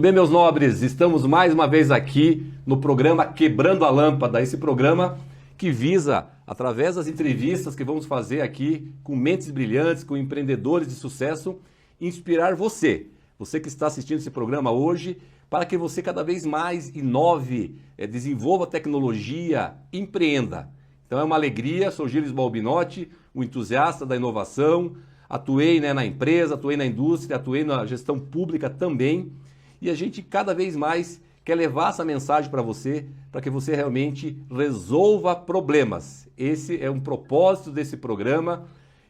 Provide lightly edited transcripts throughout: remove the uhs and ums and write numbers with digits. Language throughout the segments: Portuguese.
bem, meus nobres? Estamos mais uma vez aqui no programa Quebrando a Lâmpada, esse programa que visa, através das entrevistas que vamos fazer aqui com mentes brilhantes, com empreendedores de sucesso, inspirar você que está assistindo esse programa hoje, para que você cada vez mais inove, desenvolva tecnologia, empreenda. Então é uma alegria, sou Gilles Balbinotti, um entusiasta da inovação, atuei na empresa, atuei na indústria, atuei na gestão pública também, e a gente cada vez mais quer levar essa mensagem para você, para que você realmente resolva problemas. Esse é um propósito desse programa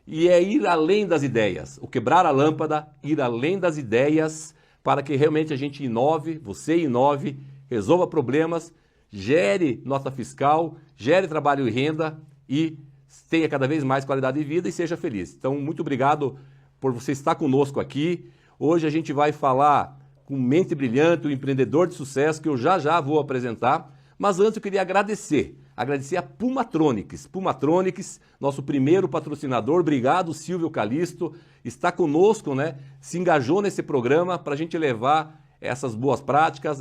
e é ir além das ideias. O Quebrar a Lâmpada, ir além das ideias para que realmente a gente inove, você inove, resolva problemas, gere nota fiscal, gere trabalho e renda e tenha cada vez mais qualidade de vida e seja feliz. Então, muito obrigado por você estar conosco aqui. Hoje a gente vai falar com mente brilhante, um empreendedor de sucesso que eu já vou apresentar. Mas antes eu queria agradecer a Pumatronics. Pumatronics, nosso primeiro patrocinador. Obrigado, Silvio Calisto. Está conosco, se engajou nesse programa para a gente levar essas boas práticas,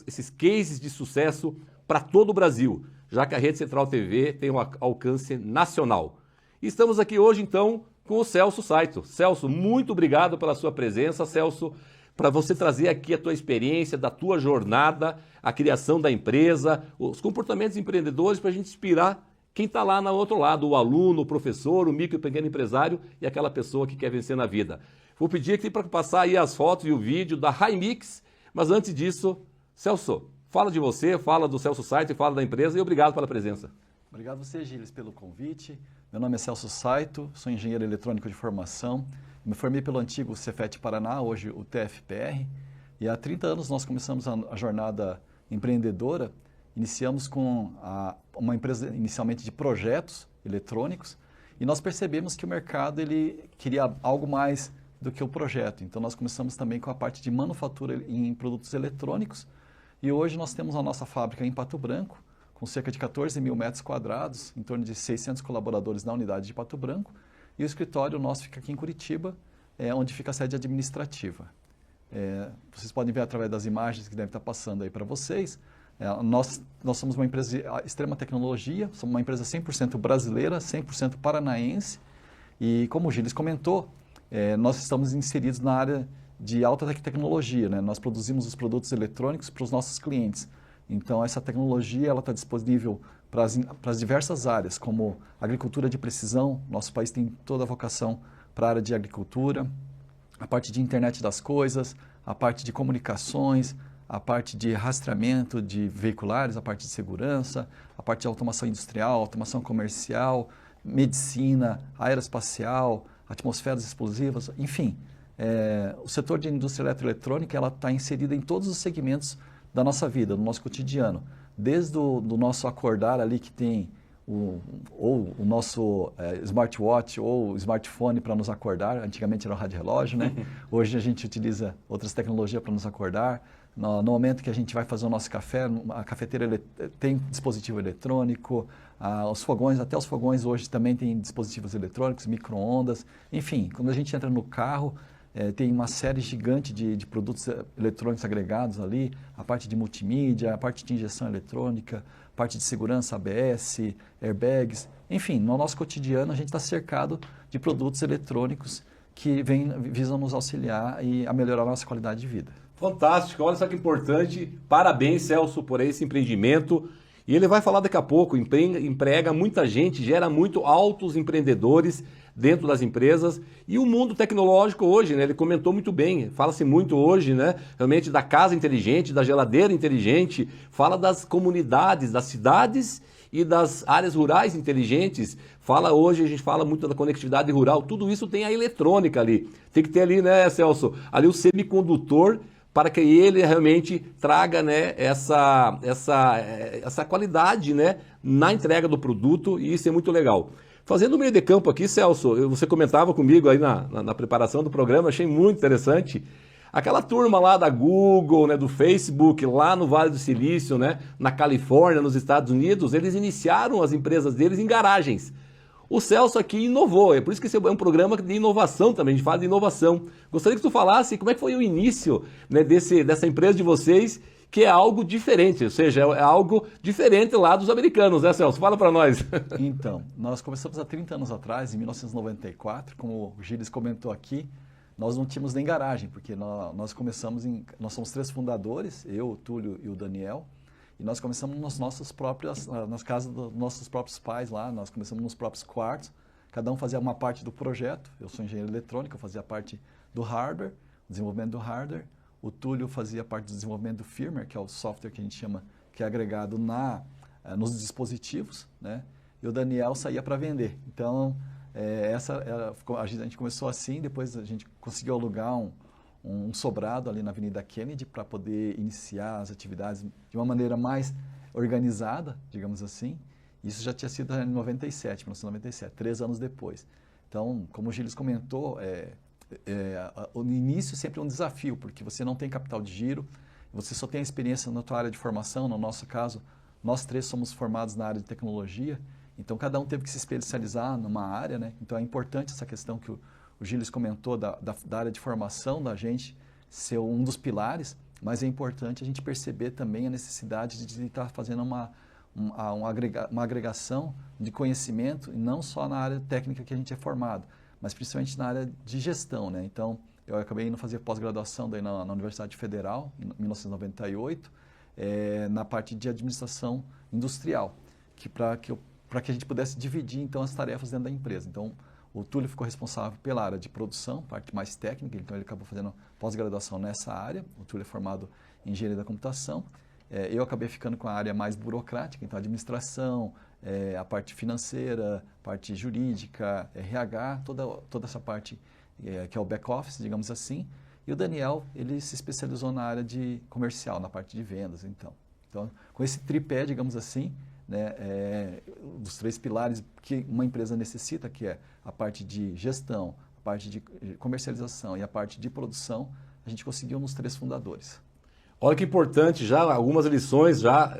esses cases de sucesso para todo o Brasil, já que a Rede Central TV tem um alcance nacional. E estamos aqui hoje, então, com o Celso Saito. Celso, muito obrigado pela sua presença, Celso, para você trazer aqui a tua experiência, da tua jornada, a criação da empresa, os comportamentos empreendedores para a gente inspirar quem está lá no outro lado, o aluno, o professor, o micro e pequeno empresário e aquela pessoa que quer vencer na vida. Vou pedir aqui para passar aí as fotos e o vídeo da Hi-Mix, mas antes disso, Celso, fala de você, fala do Celso Saito e fala da empresa e obrigado pela presença. Obrigado a você, Gilles, pelo convite. Meu nome é Celso Saito, sou engenheiro eletrônico de formação. Me formei pelo antigo Cefet Paraná, hoje o TFPR. E há 30 anos nós começamos a jornada empreendedora. Iniciamos com uma empresa inicialmente de projetos eletrônicos e nós percebemos que o mercado ele queria algo mais do que o projeto. Então nós começamos também com a parte de manufatura em produtos eletrônicos e hoje nós temos a nossa fábrica em Pato Branco, com cerca de 14 mil metros quadrados, em torno de 600 colaboradores na unidade de Pato Branco, e o escritório nosso fica aqui em Curitiba, onde fica a sede administrativa. Vocês podem ver através das imagens que devem estar passando aí para vocês. Nós somos uma empresa de extrema tecnologia, somos uma empresa 100% brasileira, 100% paranaense, e como o Gilles comentou, nós estamos inseridos na área de alta tecnologia, Nós produzimos os produtos eletrônicos para os nossos clientes. Então, essa tecnologia está disponível para as diversas áreas, como agricultura de precisão. Nosso país tem toda a vocação para a área de agricultura, a parte de internet das coisas, a parte de comunicações, a parte de rastreamento de veiculares, a parte de segurança, a parte de automação industrial, automação comercial, medicina, aeroespacial, atmosferas explosivas, enfim. O setor de indústria eletroeletrônica está inserida em todos os segmentos da nossa vida, do nosso cotidiano. Desde do nosso acordar ali que tem o nosso smartwatch ou smartphone para nos acordar, antigamente era o rádio relógio, Hoje a gente utiliza outras tecnologias para nos acordar. No momento que a gente vai fazer o nosso café, a cafeteira tem dispositivo eletrônico, os fogões, até os fogões hoje também têm dispositivos eletrônicos, micro-ondas, enfim, quando a gente entra no carro, tem uma série gigante de produtos eletrônicos agregados ali, a parte de multimídia, a parte de injeção eletrônica, a parte de segurança, ABS, airbags, enfim, no nosso cotidiano a gente está cercado de produtos eletrônicos que visam nos auxiliar e a melhorar a nossa qualidade de vida. Fantástico, olha só que importante, parabéns Celso por esse empreendimento. E ele vai falar daqui a pouco, emprega muita gente, gera muito altos empreendedores dentro das empresas. E o mundo tecnológico hoje, ele comentou muito bem, fala-se muito hoje, realmente da casa inteligente, da geladeira inteligente, fala das comunidades, das cidades e das áreas rurais inteligentes. Hoje a gente fala muito da conectividade rural, tudo isso tem a eletrônica ali. Tem que ter ali, Celso, ali o semicondutor, para que ele realmente traga essa qualidade na entrega do produto, e isso é muito legal. Fazendo o meio de campo aqui, Celso, você comentava comigo aí na preparação do programa, achei muito interessante, aquela turma lá da Google, do Facebook, lá no Vale do Silício, na Califórnia, nos Estados Unidos, eles iniciaram as empresas deles em garagens. O Celso aqui inovou, é por isso que esse é um programa de inovação também, a gente fala de inovação. Gostaria que tu falasse como é que foi o início, né, dessa empresa de vocês, que é algo diferente, ou seja, é algo diferente lá dos americanos, né, Celso? Fala para nós. Então, nós começamos há 30 anos atrás, em 1994, como o Gilles comentou aqui, nós não tínhamos nem garagem, porque nós começamos nós somos 3 fundadores, eu, o Túlio e o Daniel, e nós começamos nas casas dos nossos próprios pais lá, nós começamos nos próprios quartos, cada um fazia uma parte do projeto, eu sou engenheiro eletrônico, eu fazia parte do hardware, desenvolvimento do hardware, o Túlio fazia parte do desenvolvimento do firmware, que é o software que a gente chama, que é agregado nos dispositivos, né? E o Daniel saía para vender. Então, a gente começou assim, depois a gente conseguiu alugar um sobrado ali na Avenida Kennedy para poder iniciar as atividades de uma maneira mais organizada, digamos assim. Isso já tinha sido em 1997, 3 anos depois. Então, como o Gilles comentou, o início sempre é um desafio, porque você não tem capital de giro, você só tem a experiência na tua área de formação. No nosso caso, nós 3 somos formados na área de tecnologia, então cada um teve que se especializar numa área, né? Então é importante essa questão que o Gilles comentou da área de formação da gente ser um dos pilares, mas é importante a gente perceber também a necessidade de estar fazendo uma agregação de conhecimento, e não só na área técnica que a gente é formado, mas principalmente na área de gestão, né? Então, eu acabei indo fazer pós-graduação daí na Universidade Federal, em 1998, na parte de administração industrial, para que a gente pudesse dividir, então, as tarefas dentro da empresa. Então, o Túlio ficou responsável pela área de produção, parte mais técnica, então ele acabou fazendo pós-graduação nessa área. O Túlio é formado em engenharia da computação. Eu acabei ficando com a área mais burocrática, então administração, a parte financeira, parte jurídica, RH, toda essa parte que é o back-office, digamos assim. E o Daniel, ele se especializou na área de comercial, na parte de vendas, então. Então, com esse tripé, digamos assim, né, dos 3 pilares que uma empresa necessita, que é a parte de gestão, a parte de comercialização e a parte de produção, a gente conseguiu nos 3 fundadores. Olha que importante, já algumas lições já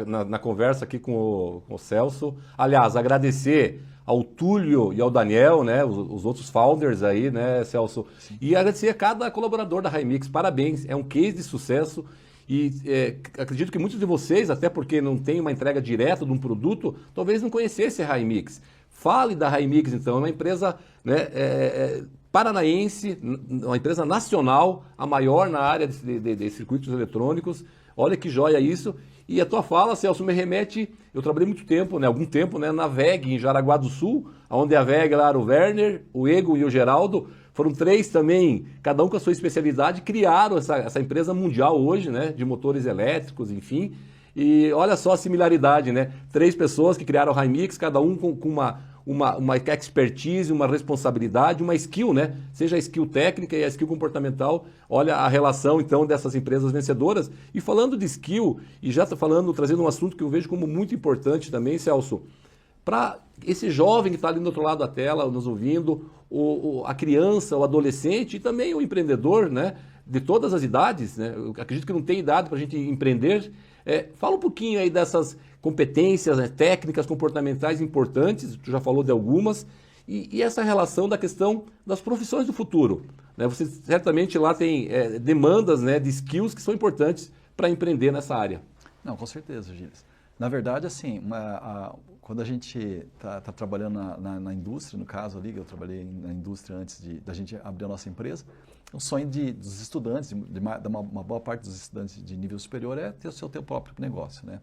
na conversa aqui com o Celso. Aliás, agradecer ao Túlio e ao Daniel, né, os outros founders aí, né, Celso? Sim. E agradecer a cada colaborador da Himix. Parabéns, é um case de sucesso. E acredito que muitos de vocês, até porque não tem uma entrega direta de um produto, talvez não conhecessem a Himix. Fale da Himix, então, é uma empresa, né, paranaense, uma empresa nacional, a maior na área de circuitos eletrônicos. Olha que joia isso. E a tua fala, Celso, me remete, eu trabalhei muito tempo, né, algum tempo, né, na VEG, em Jaraguá do Sul, onde a VEG lá era o Werner, o Ego e o Geraldo. Foram 3 também, cada um com a sua especialidade, criaram essa empresa mundial hoje, né, de motores elétricos, enfim. E olha só a similaridade, né? 3 pessoas que criaram a Himix, cada um com uma expertise, uma responsabilidade, uma skill, né? Seja a skill técnica e a skill comportamental. Olha a relação, então, dessas empresas vencedoras. E falando de skill, e já trazendo um assunto que eu vejo como muito importante também, Celso, para esse jovem que está ali do outro lado da tela, nos ouvindo, a criança, o adolescente e também o empreendedor, né? De todas as idades, né? Eu acredito que não tem idade para a gente empreender. Fala um pouquinho aí dessas competências, né, técnicas, comportamentais importantes, tu já falou de algumas, e essa relação da questão das profissões do futuro. Né? Você certamente lá tem demandas, né, de skills que são importantes para empreender nessa área. Não, com certeza, Gilles. Na verdade, assim, quando a gente está trabalhando na indústria, no caso ali, eu trabalhei na indústria antes da gente abrir a nossa empresa, o sonho dos estudantes, uma boa parte dos estudantes de nível superior é ter o seu próprio negócio, né?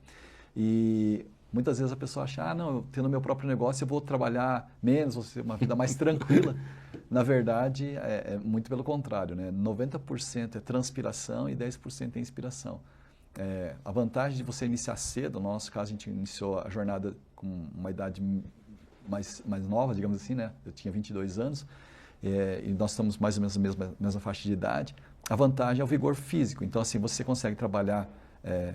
E muitas vezes a pessoa acha, não, eu tendo meu próprio negócio eu vou trabalhar menos, vou ter uma vida mais tranquila. Na verdade, é muito pelo contrário, né? 90% é transpiração e 10% é inspiração. A vantagem de você iniciar cedo, no nosso caso a gente iniciou a jornada com uma idade mais nova, digamos assim, né? Eu tinha 22 anos e nós estamos mais ou menos na mesma faixa de idade. A vantagem é o vigor físico, então assim, você consegue trabalhar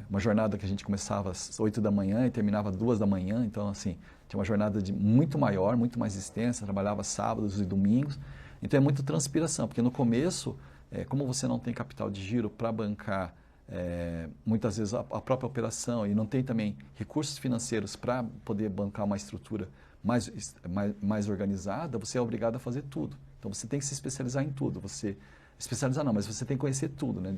uma jornada que a gente começava às 8 da manhã e terminava às 2 da manhã, então assim, tinha uma jornada muito maior, muito mais extensa, trabalhava sábados e domingos, então é muito transpiração, porque no começo, como você não tem capital de giro para bancar muitas vezes a própria operação e não tem também recursos financeiros para poder bancar uma estrutura mais organizada, você é obrigado a fazer tudo. Então, você tem que se especializar em tudo. Especializar não, mas você tem que conhecer tudo, né,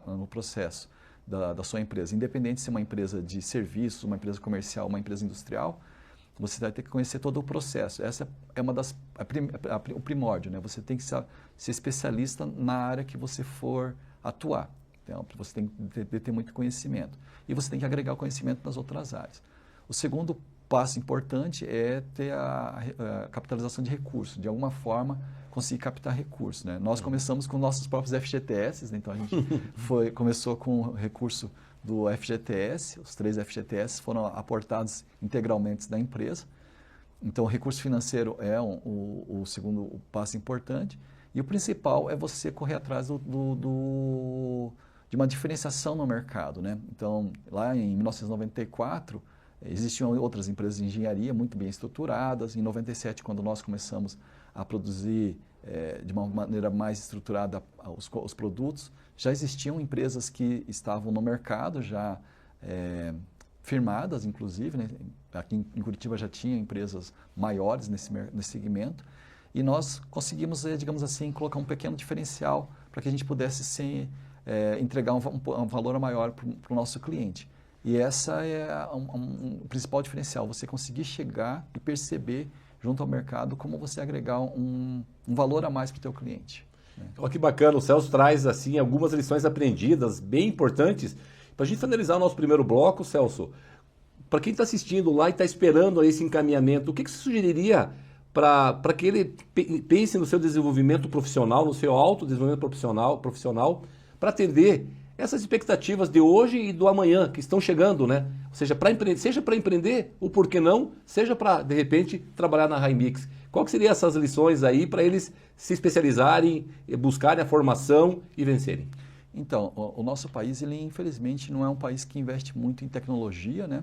no processo da sua empresa. Independente se é uma empresa de serviços, uma empresa comercial, uma empresa industrial, você vai ter que conhecer todo o processo. Essa é o primórdio, né? Você tem que ser especialista na área que você for atuar. Então, você tem que ter muito conhecimento. E você tem que agregar o conhecimento nas outras áreas. O segundo passo importante é ter a capitalização de recursos. De alguma forma, conseguir captar recursos, né? Nós começamos com nossos próprios FGTS, né? Então a gente começou com o recurso do FGTS, os 3 FGTS foram aportados integralmente da empresa. Então, o recurso financeiro é o segundo passo importante. E o principal é você correr atrás de uma diferenciação no mercado, né? Então, lá em 1994, existiam outras empresas de engenharia muito bem estruturadas. Em 97, quando nós começamos a produzir de uma maneira mais estruturada os produtos, já existiam empresas que estavam no mercado, já firmadas, inclusive, né? Aqui em Curitiba já tinha empresas maiores nesse segmento, e nós conseguimos, digamos assim, colocar um pequeno diferencial para que a gente pudesse entregar um valor maior para o nosso cliente. E essa é o principal diferencial, você conseguir chegar e perceber junto ao mercado como você agregar um valor a mais para o teu cliente. Olha que bacana, o Celso traz assim algumas lições aprendidas bem importantes. Para a gente finalizar o nosso primeiro bloco, Celso, para quem está assistindo lá e está esperando esse encaminhamento, o que você sugeriria para que ele pense no seu desenvolvimento profissional, no seu autodesenvolvimento profissional, para atender essas expectativas de hoje e do amanhã que estão chegando, né? Ou seja, seja para empreender, ou por que não, seja para, de repente, trabalhar na Highmix. Qual que seriam essas lições aí para eles se especializarem, buscarem a formação e vencerem? Então, o nosso país, ele infelizmente não é um país que investe muito em tecnologia, né?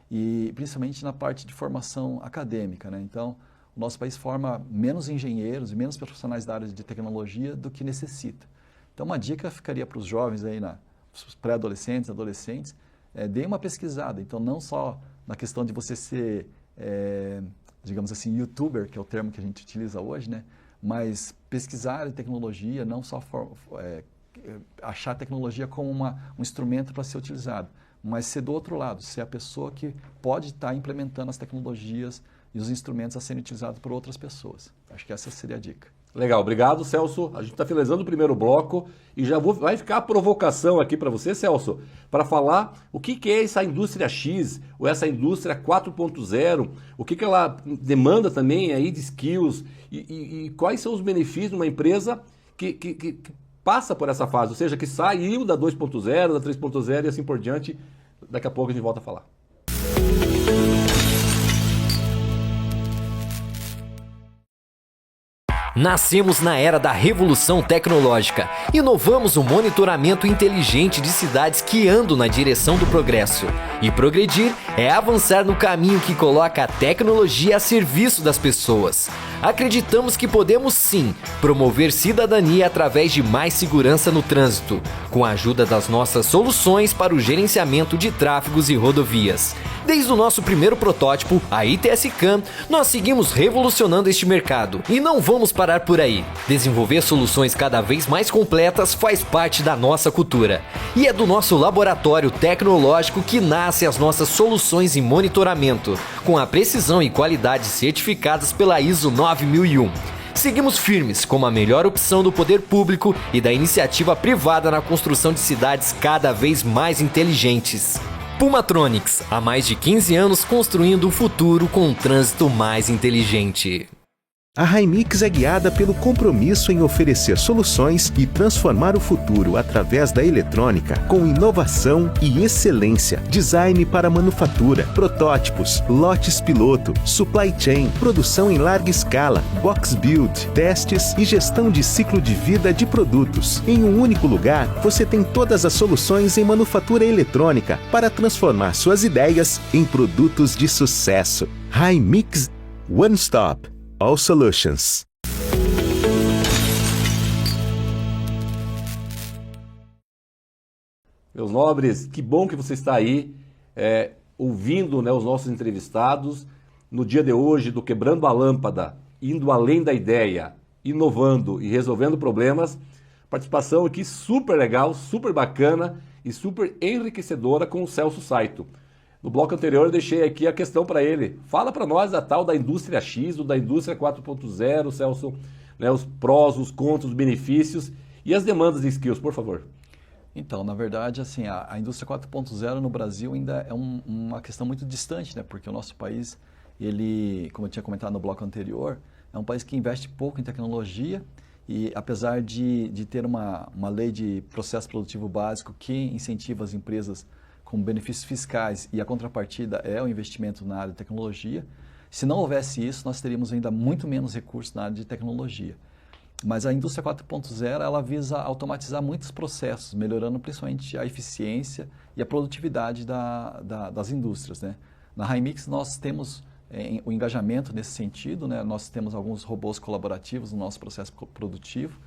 E principalmente na parte de formação acadêmica, né? Então, o nosso país forma menos engenheiros e menos profissionais da área de tecnologia do que necessita. Então, uma dica ficaria para os jovens aí, os pré-adolescentes, adolescentes, deem uma pesquisada. Então, não só na questão de você ser, digamos assim, youtuber, que é o termo que a gente utiliza hoje, né? Mas pesquisar em tecnologia, não só achar a tecnologia como um instrumento para ser utilizado, mas ser do outro lado, ser a pessoa que pode estar implementando as tecnologias e os instrumentos a serem utilizados por outras pessoas. Acho que essa seria a dica. Legal, obrigado, Celso. A gente está finalizando o primeiro bloco e vai ficar a provocação aqui para você, Celso, para falar o que é essa indústria X ou essa indústria 4.0, o que ela demanda também aí de skills e quais são os benefícios de uma empresa que passa por essa fase, ou seja, que saiu da 2.0, da 3.0 e assim por diante. Daqui a pouco a gente volta a falar. Nascemos na era da revolução tecnológica. Inovamos o monitoramento inteligente de cidades que andam na direção do progresso. E progredir é avançar no caminho que coloca a tecnologia a serviço das pessoas. Acreditamos que podemos sim promover cidadania através de mais segurança no trânsito, com a ajuda das nossas soluções para o gerenciamento de tráfegos e rodovias. Desde o nosso primeiro protótipo, a ITS-CAM, nós seguimos revolucionando este mercado e não vamos parar por aí. Desenvolver soluções cada vez mais completas faz parte da nossa cultura. E é do nosso laboratório tecnológico que nascem as nossas soluções em monitoramento, com a precisão e qualidade certificadas pela ISO 9001. Seguimos firmes como a melhor opção do poder público e da iniciativa privada na construção de cidades cada vez mais inteligentes. Pumatronics, há mais de 15 anos construindo um futuro com um trânsito mais inteligente. A Highmix é guiada pelo compromisso em oferecer soluções e transformar o futuro através da eletrônica com inovação e excelência. Design para manufatura, protótipos, lotes piloto, supply chain, produção em larga escala, box build, testes e gestão de ciclo de vida de produtos. Em um único lugar, você tem todas as soluções em manufatura eletrônica para transformar suas ideias em produtos de sucesso. Highmix One Stop. All Solutions. Meus nobres, que bom que você está aí ouvindo, né, os nossos entrevistados no dia de hoje do Quebrando a Lâmpada, indo além da ideia, inovando e resolvendo problemas. Participação aqui super legal, super bacana e super enriquecedora com o Celso Saito. No bloco anterior eu deixei aqui a questão para ele. Fala para nós a tal da indústria X, ou da indústria 4.0, Celso, né, os prós, os contras, os benefícios e as demandas de skills, por favor. Então, na verdade, assim, a indústria 4.0 no Brasil ainda é uma questão muito distante, né? Porque o nosso país, ele, como eu tinha comentado no bloco anterior, é um país que investe pouco em tecnologia e apesar de ter uma lei de processo produtivo básico que incentiva as empresas com benefícios fiscais e a contrapartida é o investimento na área de tecnologia, se não houvesse isso, nós teríamos ainda muito menos recursos na área de tecnologia. Mas a indústria 4.0, ela visa automatizar muitos processos, melhorando principalmente a eficiência e a produtividade das indústrias, né? Na Highmix, nós temos o engajamento nesse sentido, né? Nós temos alguns robôs colaborativos no nosso processo produtivo.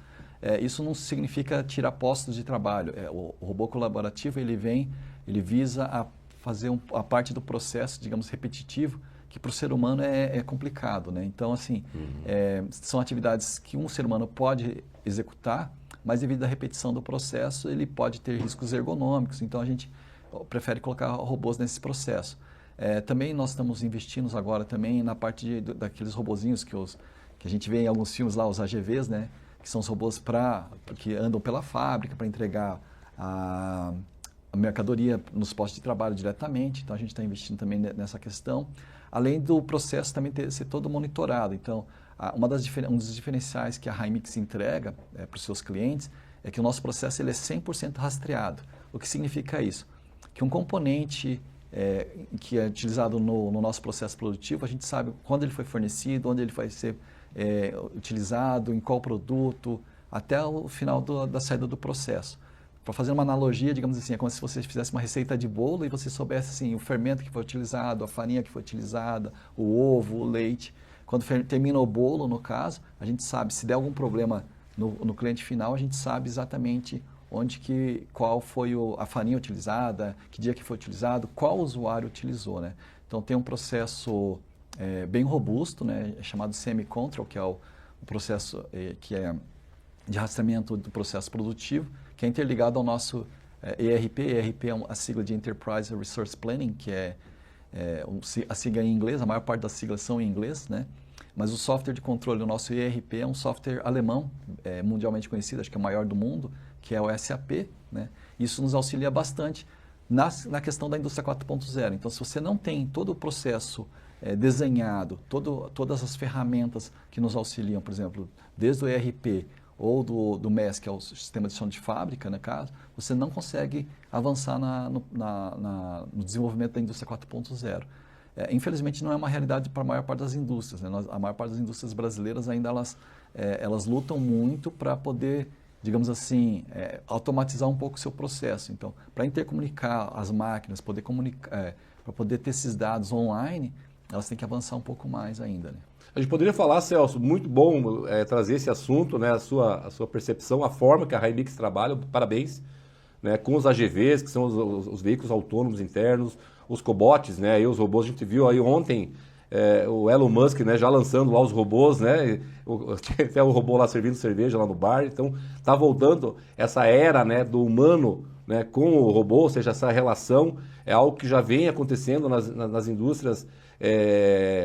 Isso não significa tirar postos de trabalho. O robô colaborativo, ele visa a fazer a parte do processo, digamos, repetitivo, que para o ser humano é complicado, né? Então, assim, são atividades que um ser humano pode executar, mas devido à repetição do processo, ele pode ter riscos ergonômicos. Então, a gente prefere colocar robôs nesse processo. Também nós estamos investindo agora também na parte daqueles robozinhos que a gente vê em alguns filmes lá, os AGVs, né? Que são os robôs que andam pela fábrica para entregar a mercadoria nos postos de trabalho diretamente. Então, a gente está investindo também nessa questão. Além do processo também ser todo monitorado. Então, um dos diferenciais que a Highmix entrega para os seus clientes é que o nosso processo ele é 100% rastreado. O que significa isso? Que um componente que é utilizado no nosso processo produtivo, a gente sabe quando ele foi fornecido, onde ele vai ser utilizado, em qual produto, até o final da saída do processo. Para fazer uma analogia, digamos assim, é como se você fizesse uma receita de bolo e você soubesse assim, o fermento que foi utilizado, a farinha que foi utilizada, o ovo, o leite. Quando termina o bolo, no caso, a gente sabe, se der algum problema no cliente final, a gente sabe exatamente qual foi a farinha utilizada, que dia que foi utilizado, qual usuário utilizou, né? Então tem um processo bem robusto, né, chamado semi-control, que é o processo que é de rastreamento do processo produtivo, que é interligado ao nosso ERP. ERP é a sigla de Enterprise Resource Planning, que a sigla em inglês, a maior parte das siglas são em inglês, né? Mas o software de controle do nosso ERP é um software alemão, mundialmente conhecido, acho que é o maior do mundo, que é o SAP, né? Isso nos auxilia bastante na questão da indústria 4.0. Então, se você não tem todo o processo desenhado, todas as ferramentas que nos auxiliam, por exemplo, desde o ERP ou do MES, que é o sistema de gestão de fábrica, no caso, você não consegue avançar no desenvolvimento da indústria 4.0. Infelizmente, não é uma realidade para a maior parte das indústrias, né? A maior parte das indústrias brasileiras ainda elas lutam muito para poder, digamos assim, automatizar um pouco o seu processo. Então, para intercomunicar as máquinas, para poder ter esses dados online, elas têm que avançar um pouco mais ainda, né? A gente poderia falar, Celso, muito bom trazer esse assunto, né, a sua percepção, a forma que a Highmix trabalha, parabéns, né, com os AGVs, que são os veículos autônomos internos, os cobots, né, e os robôs. A gente viu aí ontem o Elon Musk, né, já lançando lá os robôs, né, tinha até o robô lá servindo cerveja lá no bar. Então está voltando essa era, né, do humano, né, com o robô, ou seja, essa relação é algo que já vem acontecendo nas indústrias,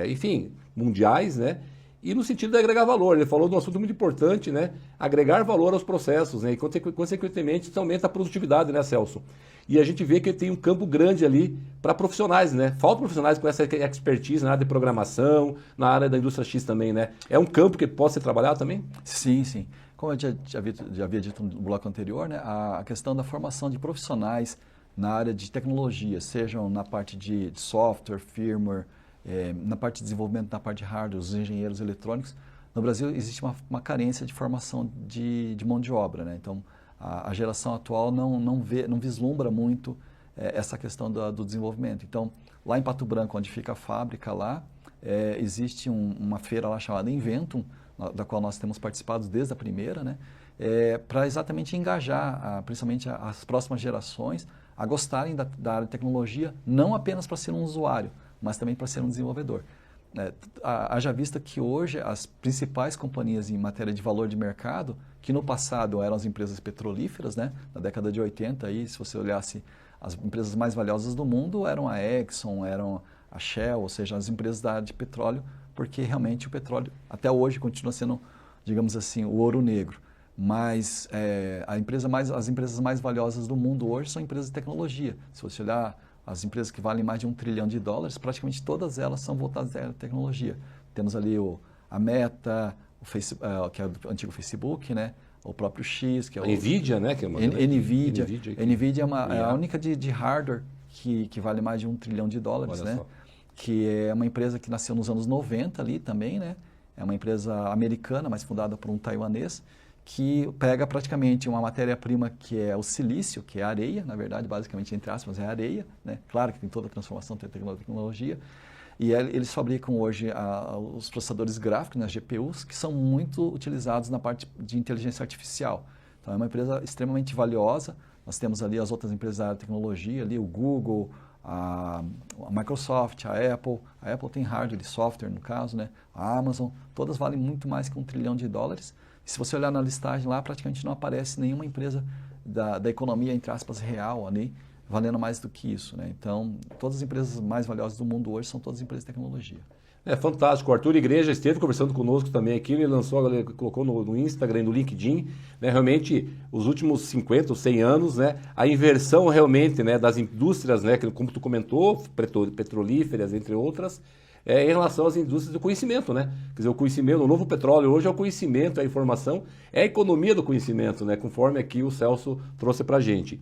enfim, mundiais, né? E no sentido de agregar valor. Ele falou de um assunto muito importante, né? Agregar valor aos processos, né? E consequentemente isso aumenta a produtividade, né, Celso? E a gente vê que tem um campo grande ali para profissionais, né? Falta profissionais com essa expertise na área de programação, na área da indústria X também, né? É um campo que pode ser trabalhado também? Sim, sim. Como eu já havia dito no bloco anterior, né? A questão da formação de profissionais na área de tecnologia, sejam na parte de software, firmware, na parte de desenvolvimento, na parte de hardware, os engenheiros eletrônicos. No Brasil existe uma carência de formação de mão de obra, né? Então, a geração atual não vislumbra muito essa questão do desenvolvimento. Então, lá em Pato Branco, onde fica a fábrica lá, existe uma feira lá chamada Inventum, da qual nós temos participado desde a primeira, né? Para exatamente engajar, principalmente as próximas gerações, a gostarem da área de tecnologia, não apenas para ser um usuário, mas também para ser um desenvolvedor. Haja vista que hoje as principais companhias em matéria de valor de mercado, que no passado eram as empresas petrolíferas, né? Na década de 80, aí, se você olhasse as empresas mais valiosas do mundo, eram a Exxon, eram a Shell, ou seja, as empresas da área de petróleo, porque realmente o petróleo até hoje continua sendo, digamos assim, o ouro negro. Mas as empresas mais valiosas do mundo hoje são empresas de tecnologia. Se você olhar as empresas que valem mais de $1 trilhão, praticamente todas elas são voltadas à tecnologia. Temos ali a Meta, o Facebook, que é o antigo Facebook, né? O próprio X, que é o... NVIDIA, né? Que é uma, NVIDIA é a única de hardware que vale mais de $1 trilhão, né? Só. Que é uma empresa que nasceu nos anos 90 ali também, né? É uma empresa americana, mas fundada por um taiwanês, que pega praticamente uma matéria-prima que é o silício, que é a areia, na verdade, basicamente, entre aspas, é areia, né? Claro que tem toda a transformação, tem tecnologia. E eles fabricam hoje os processadores gráficos, né, as GPUs, que são muito utilizados na parte de inteligência artificial. Então, é uma empresa extremamente valiosa. Nós temos ali as outras empresas da tecnologia, ali o Google, a Microsoft, a Apple. A Apple tem hardware e software, no caso, né? A Amazon. Todas valem muito mais que $1 trilhão. E se você olhar na listagem lá, praticamente não aparece nenhuma empresa da economia, entre aspas, real ali, valendo mais do que isso, né? Então, todas as empresas mais valiosas do mundo hoje são todas empresas de tecnologia. É fantástico. O Arthur Igreja esteve conversando conosco também aqui, ele colocou no Instagram, no LinkedIn, né, realmente os últimos 50 ou 100 anos, né, a inversão realmente, né, das indústrias, né, como tu comentou, petrolíferas, entre outras, em relação às indústrias do conhecimento, né? Quer dizer, o conhecimento, o novo petróleo hoje é o conhecimento, é a informação, é a economia do conhecimento, né, conforme aqui o Celso trouxe para a gente.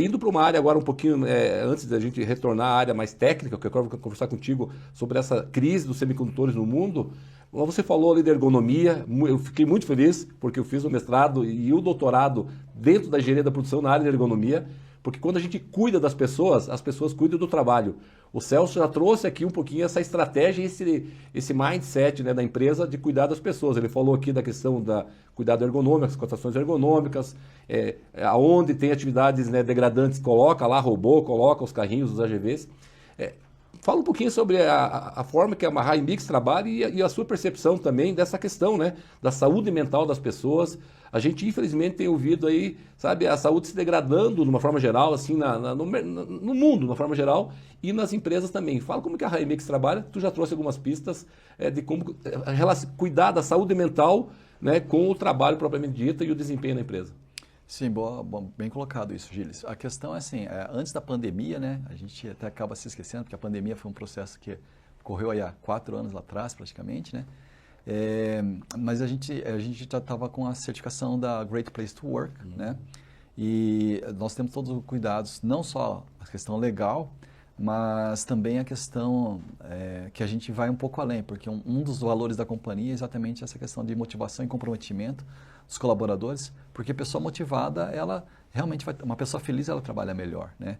Indo para uma área agora um pouquinho, antes da gente retornar à área mais técnica, que eu quero conversar contigo sobre essa crise dos semicondutores no mundo, você falou ali da ergonomia, eu fiquei muito feliz porque eu fiz o mestrado e o doutorado dentro da engenharia da produção na área de ergonomia, porque quando a gente cuida das pessoas, as pessoas cuidam do trabalho. O Celso já trouxe aqui um pouquinho essa estratégia e esse mindset, né, da empresa de cuidar das pessoas. Ele falou aqui da questão da cuidado ergonômico, as cotações ergonômicas, aonde tem atividades, né, degradantes, coloca lá robô, coloca os carrinhos, os AGVs. Fala um pouquinho sobre a forma que a High Mix trabalha e a sua percepção também dessa questão, né, da saúde mental das pessoas. A gente, infelizmente, tem ouvido aí, sabe, a saúde se degradando de uma forma geral, assim, no mundo, de uma forma geral, e nas empresas também. Fala como que a High Mix trabalha, tu já trouxe algumas pistas de como cuidar da saúde mental, né, com o trabalho propriamente dito e o desempenho da empresa. Sim, bem colocado isso, Gilles. A questão é assim, antes da pandemia, né, a gente até acaba se esquecendo, porque a pandemia foi um processo que ocorreu aí há 4 anos atrás, praticamente, né? Mas a gente já estava com a certificação da Great Place to Work, né? E nós temos todos os cuidados, não só a questão legal, mas também a questão que a gente vai um pouco além, porque um dos valores da companhia é exatamente essa questão de motivação e comprometimento dos colaboradores, porque a pessoa motivada, ela realmente uma pessoa feliz, ela trabalha melhor, né?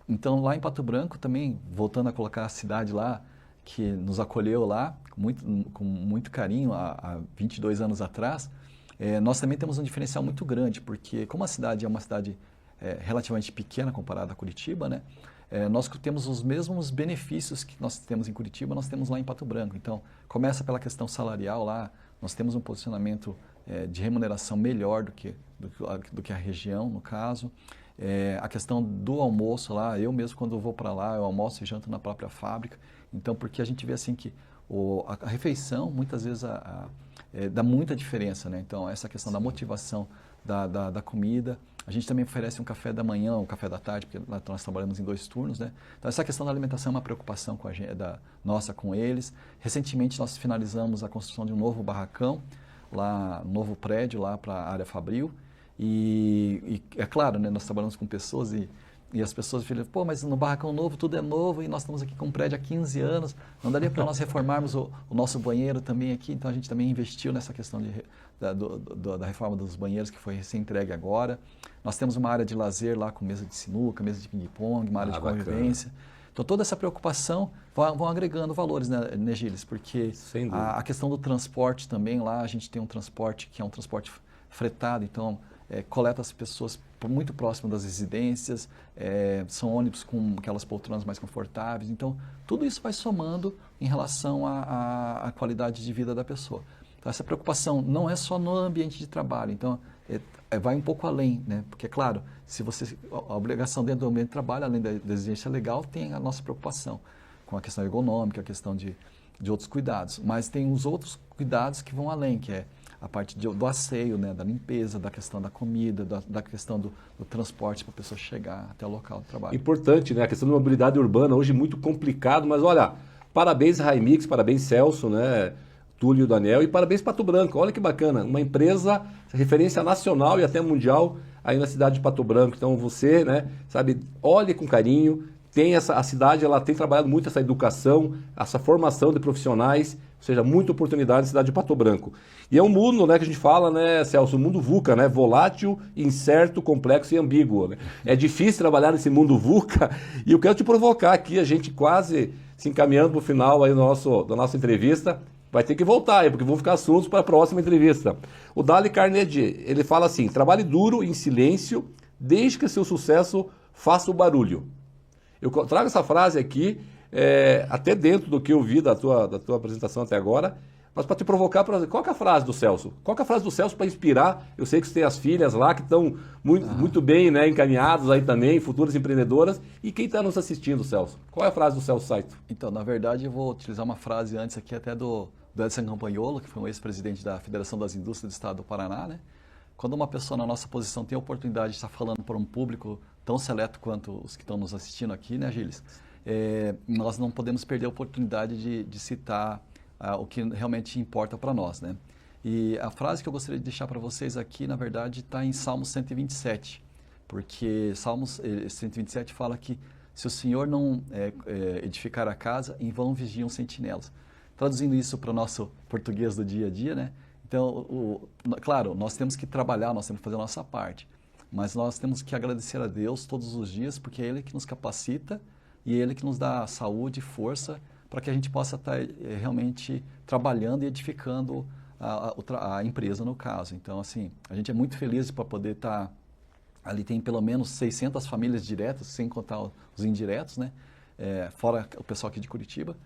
Então, lá em Pato Branco, também, voltando a colocar a cidade lá, que nos acolheu lá, com muito carinho, há 22 anos atrás, nós também temos um diferencial muito grande, porque como a cidade é uma cidade relativamente pequena comparada a Curitiba, né? Nós temos os mesmos benefícios que nós temos em Curitiba, nós temos lá em Pato Branco. Então, começa pela questão salarial lá, nós temos um posicionamento de remuneração melhor do que a região, no caso. A questão do almoço lá, eu mesmo quando eu vou para lá, eu almoço e janto na própria fábrica. Então, porque a gente vê assim que a refeição, muitas vezes, dá muita diferença, né? Então, essa questão da motivação da comida. A gente também oferece um café da manhã, um café da tarde, porque nós trabalhamos em 2 turnos, né? Então, essa questão da alimentação é uma preocupação nossa com eles. Recentemente, nós finalizamos a construção de um novo barracão, um novo prédio lá para a área Fabril. E é claro, né, nós trabalhamos com pessoas e as pessoas falam, pô, mas no barracão novo tudo é novo e nós estamos aqui com um prédio há 15 anos, não daria para nós reformarmos o nosso banheiro também aqui? Então a gente também investiu nessa questão da reforma dos banheiros que foi recém-entregue agora. Nós temos uma área de lazer lá com mesa de sinuca, mesa de ping-pong, uma área de convivência. Então toda essa preocupação vão agregando valores, né, Gilles? Porque a questão do transporte também lá, a gente tem um transporte que é um transporte fretado, então coleta as pessoas muito próximo das residências, são ônibus com aquelas poltronas mais confortáveis. Então, tudo isso vai somando em relação à qualidade de vida da pessoa. Então, essa preocupação não é só no ambiente de trabalho. Então, vai um pouco além, né? Porque, é claro, se você a obrigação dentro do ambiente de trabalho, além da exigência legal, tem a nossa preocupação com a questão ergonômica, a questão de outros cuidados. Mas tem os outros cuidados que vão além, que é a parte do asseio, né, da limpeza, da questão da comida, da questão do transporte para a pessoa chegar até o local do trabalho. Importante, né? A questão da mobilidade urbana, hoje muito complicado, mas olha, parabéns Raimix, parabéns Celso, né? Túlio e Daniel, e parabéns Pato Branco. Olha que bacana, uma empresa referência nacional e até mundial aí na cidade de Pato Branco. Então você, né, sabe, olhe com carinho, a cidade ela tem trabalhado muito essa educação, essa formação de profissionais, ou seja, muita oportunidade na cidade de Pato Branco. E é um mundo, né, que a gente fala, né, Celso, um mundo VUCA, né, volátil, incerto, complexo e ambíguo, né? É difícil trabalhar nesse mundo VUCA e eu quero te provocar aqui, a gente quase se encaminhando para o final aí da nossa entrevista, vai ter que voltar aí, porque vão ficar assuntos para a próxima entrevista. O Dali Carnegie, ele fala assim, trabalhe duro, em silêncio, desde que seu sucesso faça o barulho. Eu trago essa frase aqui, até dentro do que eu vi da tua apresentação até agora, mas para te provocar, qual que é a frase do Celso? Qual que é a frase do Celso para inspirar? Eu sei que você tem as filhas lá que estão muito bem, né, encaminhadas aí também, futuras empreendedoras. E quem está nos assistindo, Celso? Qual é a frase do Celso Saito? Então, na verdade, eu vou utilizar uma frase antes aqui até do Edson Campagnolo, que foi um ex-presidente da Federação das Indústrias do Estado do Paraná, né? Quando uma pessoa na nossa posição tem a oportunidade de estar falando para um público tão seleto quanto os que estão nos assistindo aqui, né, Gilles? Nós não podemos perder a oportunidade de citar o que realmente importa para nós, né? E a frase que eu gostaria de deixar para vocês aqui, na verdade, está em Salmos 127, porque Salmos 127 fala que se o Senhor não edificar a casa, em vão vigiam sentinelas. Traduzindo isso para o nosso português do dia a dia, né? Então, claro, nós temos que trabalhar, nós temos que fazer a nossa parte, mas nós temos que agradecer a Deus todos os dias, porque é Ele que nos capacita e é Ele que nos dá saúde e força para que a gente possa estar realmente trabalhando e edificando a empresa, no caso. Então, assim, a gente é muito feliz para poder estar... Ali tem pelo menos 600 famílias diretas, sem contar os indiretos, né? Fora o pessoal aqui de Curitiba.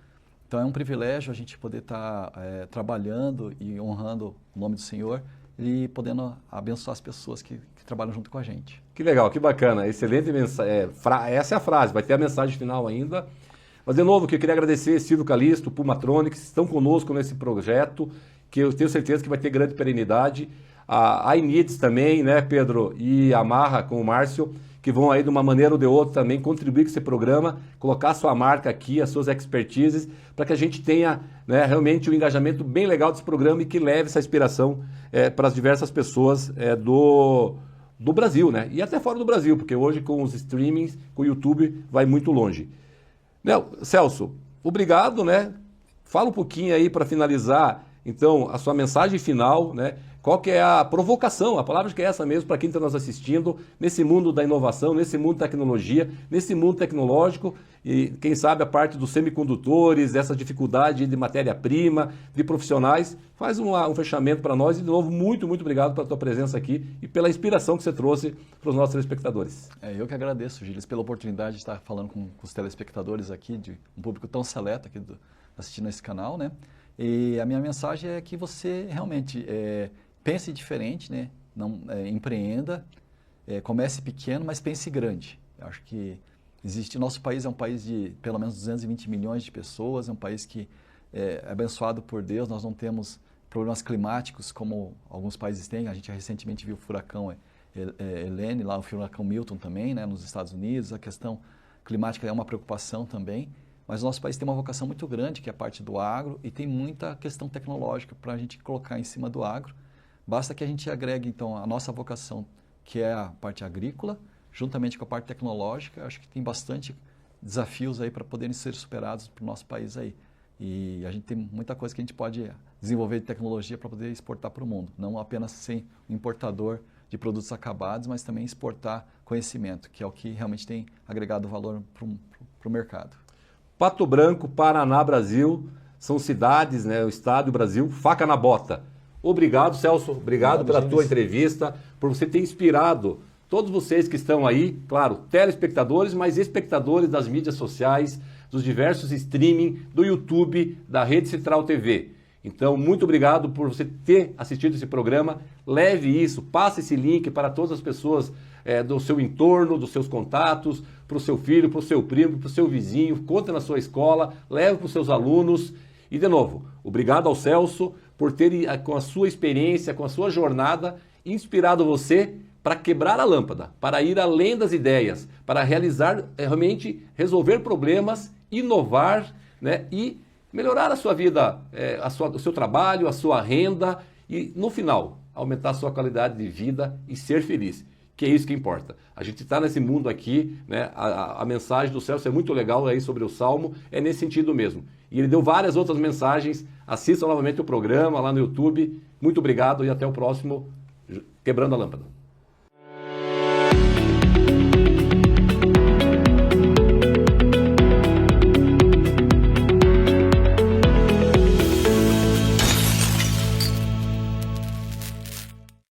Então, é um privilégio a gente poder estar trabalhando e honrando o nome do Senhor e podendo abençoar as pessoas que trabalham junto com a gente. Que legal, que bacana. Excelente mensagem. Essa é a frase, vai ter a mensagem final ainda. Mas, de novo, que eu queria agradecer Silvio Calisto, Pulmatronics, estão conosco nesse projeto, que eu tenho certeza que vai ter grande perenidade. A Inides também, né, Pedro? E a Marra com o Márcio, que vão aí de uma maneira ou de outra também contribuir com esse programa, colocar a sua marca aqui, as suas expertises, para que a gente tenha, né, realmente um engajamento bem legal desse programa e que leve essa inspiração para as diversas pessoas do Brasil, né? E até fora do Brasil, porque hoje com os streamings, com o YouTube, vai muito longe. Celso, obrigado, né? Fala um pouquinho aí para finalizar, então, a sua mensagem final, né? Qual que é a provocação, a palavra que é essa mesmo, para quem está nos assistindo, nesse mundo da inovação, nesse mundo da tecnologia, nesse mundo tecnológico, e quem sabe a parte dos semicondutores, essa dificuldade de matéria-prima, de profissionais, faz um fechamento para nós e, de novo, muito, muito obrigado pela tua presença aqui e pela inspiração que você trouxe para os nossos telespectadores. Eu que agradeço, Gilles, pela oportunidade de estar falando com os telespectadores aqui, de um público tão seleto aqui assistindo esse canal, né? E a minha mensagem é que você realmente pense diferente, né? Não empreenda, comece pequeno, mas pense grande. Eu acho que nosso país é um país de pelo menos 220 milhões de pessoas, é um país que é abençoado por Deus, nós não temos problemas climáticos como alguns países têm. A gente recentemente viu o furacão Helene, lá o furacão Milton também, né, nos Estados Unidos. A questão climática é uma preocupação também. Mas o nosso país tem uma vocação muito grande, que é a parte do agro, e tem muita questão tecnológica para a gente colocar em cima do agro. Basta que a gente agregue, então, a nossa vocação, que é a parte agrícola, juntamente com a parte tecnológica. Acho que tem bastante desafios aí para poderem ser superados para o nosso país aí. E a gente tem muita coisa que a gente pode desenvolver de tecnologia para poder exportar para o mundo. Não apenas ser um importador de produtos acabados, mas também exportar conhecimento, que é o que realmente tem agregado valor para o mercado. Pato Branco, Paraná, Brasil, são cidades, né, o estado e o Brasil, faca na bota. Obrigado, Celso, obrigado pela tua entrevista, por você ter inspirado todos vocês que estão aí, claro, telespectadores, mas espectadores das mídias sociais, dos diversos streaming, do YouTube, da Rede Central TV. Então, muito obrigado por você ter assistido esse programa. Leve isso, passe esse link para todas as pessoas do seu entorno, dos seus contatos, para o seu filho, para o seu primo, para o seu vizinho, conta na sua escola, leve para os seus alunos. E, de novo, obrigado ao Celso por ter, com a sua experiência, com a sua jornada, inspirado você para quebrar a lâmpada, para ir além das ideias, para realizar, realmente resolver problemas, inovar, né, e melhorar a sua vida, o seu trabalho, a sua renda e, no final, aumentar a sua qualidade de vida e ser feliz, que é isso que importa. A gente está nesse mundo aqui, né, a mensagem do Celso é muito legal aí sobre o Salmo, é nesse sentido mesmo. E ele deu várias outras mensagens, assistam novamente o programa lá no YouTube. Muito obrigado e até o próximo Quebrando a Lâmpada.